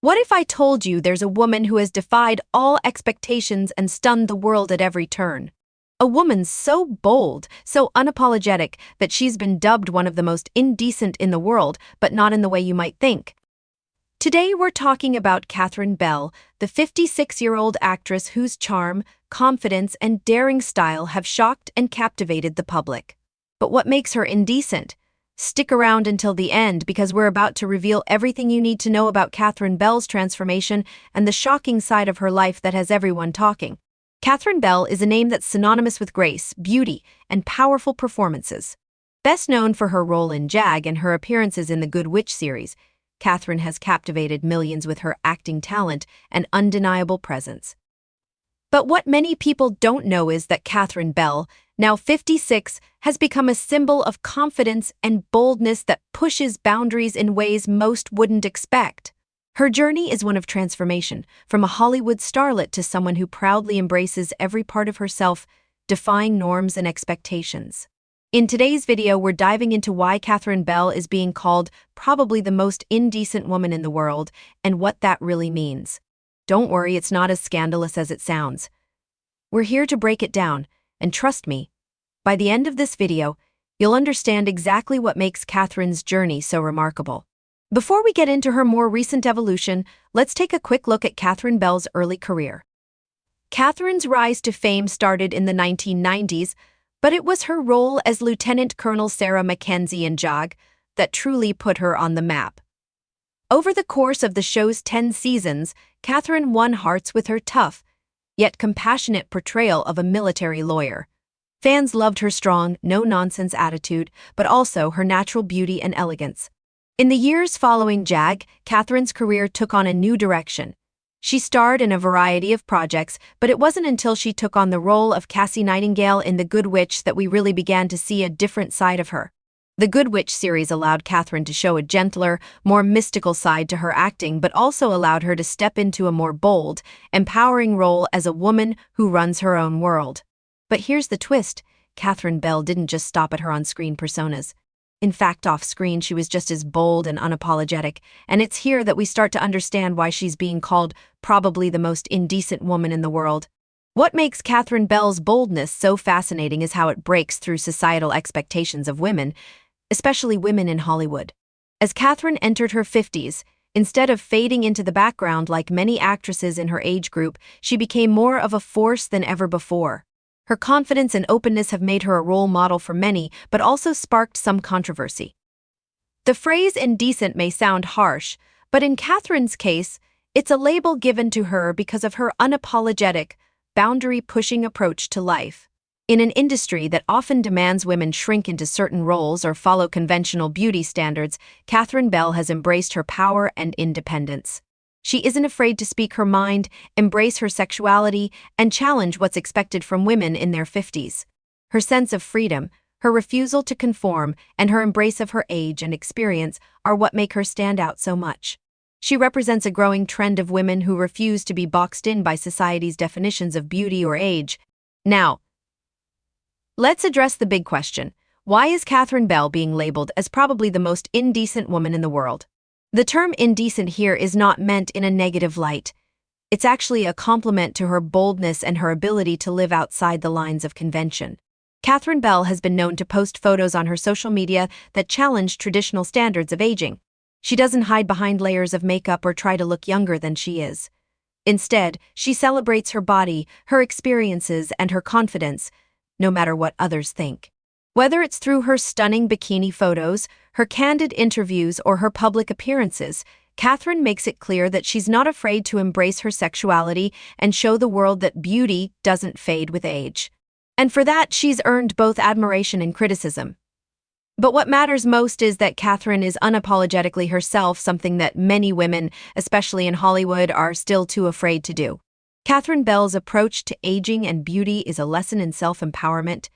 What if I told you there's a woman who has defied all expectations and stunned the world at every turn? A woman so bold, so unapologetic, that she's been dubbed one of the most indecent in the world, but not in the way you might think. Today we're talking about Catherine Bell, the 56-year-old actress whose charm, confidence, and daring style have shocked and captivated the public. But what makes her indecent? Stick around until the end because we're about to reveal everything you need to know about Catherine Bell's transformation and the shocking side of her life that has everyone talking. Catherine Bell is a name that's synonymous with grace, beauty, and powerful performances. Best known for her role in Jag and her appearances in the Good Witch series, Catherine has captivated millions with her acting talent and undeniable presence. But what many people don't know is that Catherine Bell, now 56, has become a symbol of confidence and boldness that pushes boundaries in ways most wouldn't expect. Her journey is one of transformation, from a Hollywood starlet to someone who proudly embraces every part of herself, defying norms and expectations. In today's video, we're diving into why Catherine Bell is being called probably the most indecent woman in the world and what that really means. Don't worry, it's not as scandalous as it sounds. We're here to break it down, and trust me, by the end of this video, you'll understand exactly what makes Catherine's journey so remarkable. Before we get into her more recent evolution, let's take a quick look at Catherine Bell's early career. Catherine's rise to fame started in the 1990s, but it was her role as Lieutenant Colonel Sarah Mackenzie in Jag that truly put her on the map. Over the course of the show's 10 seasons, Catherine won hearts with her tough, yet compassionate portrayal of a military lawyer. Fans loved her strong, no-nonsense attitude, but also her natural beauty and elegance. In the years following Jag, Catherine's career took on a new direction. She starred in a variety of projects, but it wasn't until she took on the role of Cassie Nightingale in The Good Witch that we really began to see a different side of her. The Good Witch series allowed Catherine to show a gentler, more mystical side to her acting, but also allowed her to step into a more bold, empowering role as a woman who runs her own world. But here's the twist: Catherine Bell didn't just stop at her on-screen personas. In fact, off-screen, she was just as bold and unapologetic, and it's here that we start to understand why she's being called probably the most indecent woman in the world. What makes Catherine Bell's boldness so fascinating is how it breaks through societal expectations of women, especially women in Hollywood. As Catherine entered her 50s, instead of fading into the background like many actresses in her age group, she became more of a force than ever before. Her confidence and openness have made her a role model for many, but also sparked some controversy. The phrase indecent may sound harsh, but in Catherine's case, it's a label given to her because of her unapologetic, boundary-pushing approach to life. In an industry that often demands women shrink into certain roles or follow conventional beauty standards, Catherine Bell has embraced her power and independence. She isn't afraid to speak her mind, embrace her sexuality, and challenge what's expected from women in their 50s. Her sense of freedom, her refusal to conform, and her embrace of her age and experience are what make her stand out so much. She represents a growing trend of women who refuse to be boxed in by society's definitions of beauty or age. Now, let's address the big question: why is Catherine Bell being labeled as probably the most indecent woman in the world? The term indecent here is not meant in a negative light. It's actually a compliment to her boldness and her ability to live outside the lines of convention. Catherine Bell has been known to post photos on her social media that challenge traditional standards of aging. She doesn't hide behind layers of makeup or try to look younger than she is. Instead, she celebrates her body, her experiences, and her confidence, no matter what others think. Whether it's through her stunning bikini photos, her candid interviews, or her public appearances, Catherine makes it clear that she's not afraid to embrace her sexuality and show the world that beauty doesn't fade with age. And for that, she's earned both admiration and criticism. But what matters most is that Catherine is unapologetically herself, something that many women, especially in Hollywood, are still too afraid to do. Catherine Bell's approach to aging and beauty is a lesson in self-empowerment.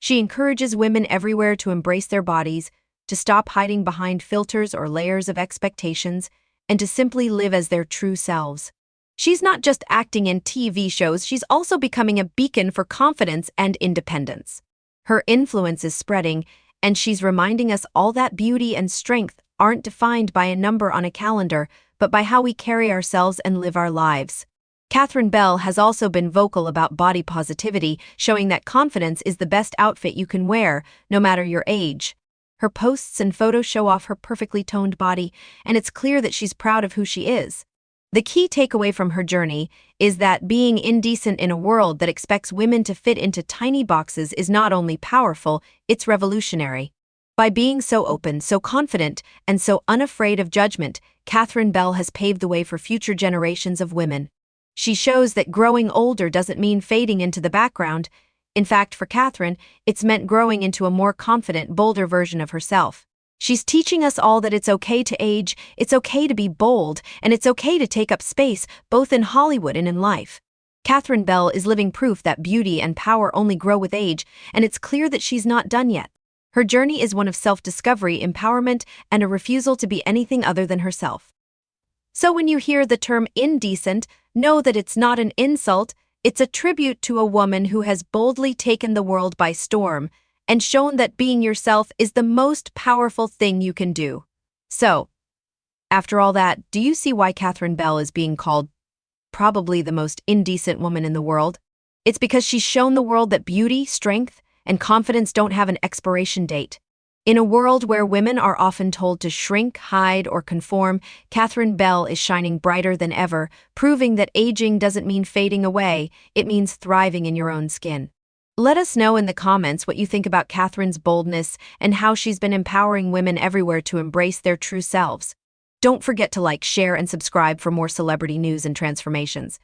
She encourages women everywhere to embrace their bodies, to stop hiding behind filters or layers of expectations, and to simply live as their true selves. She's not just acting in TV shows, she's also becoming a beacon for confidence and independence. Her influence is spreading, and she's reminding us all that beauty and strength aren't defined by a number on a calendar, but by how we carry ourselves and live our lives. Catherine Bell has also been vocal about body positivity, showing that confidence is the best outfit you can wear, no matter your age. Her posts and photos show off her perfectly toned body, and it's clear that she's proud of who she is. The key takeaway from her journey is that being indecent in a world that expects women to fit into tiny boxes is not only powerful, it's revolutionary. By being so open, so confident, and so unafraid of judgment, Catherine Bell has paved the way for future generations of women. She shows that growing older doesn't mean fading into the background. In fact, for Catherine, it's meant growing into a more confident, bolder version of herself. She's teaching us all that it's okay to age, it's okay to be bold, and it's okay to take up space, both in Hollywood and in life. Catherine Bell is living proof that beauty and power only grow with age, and it's clear that she's not done yet. Her journey is one of self-discovery, empowerment, and a refusal to be anything other than herself. So when you hear the term indecent, know that it's not an insult, it's a tribute to a woman who has boldly taken the world by storm and shown that being yourself is the most powerful thing you can do. So, after all that, do you see why Catherine Bell is being called probably the most indecent woman in the world? It's because she's shown the world that beauty, strength, and confidence don't have an expiration date. In a world where women are often told to shrink, hide, or conform, Catherine Bell is shining brighter than ever, proving that aging doesn't mean fading away, it means thriving in your own skin. Let us know in the comments what you think about Catherine's boldness and how she's been empowering women everywhere to embrace their true selves. Don't forget to like, share, and subscribe for more celebrity news and transformations.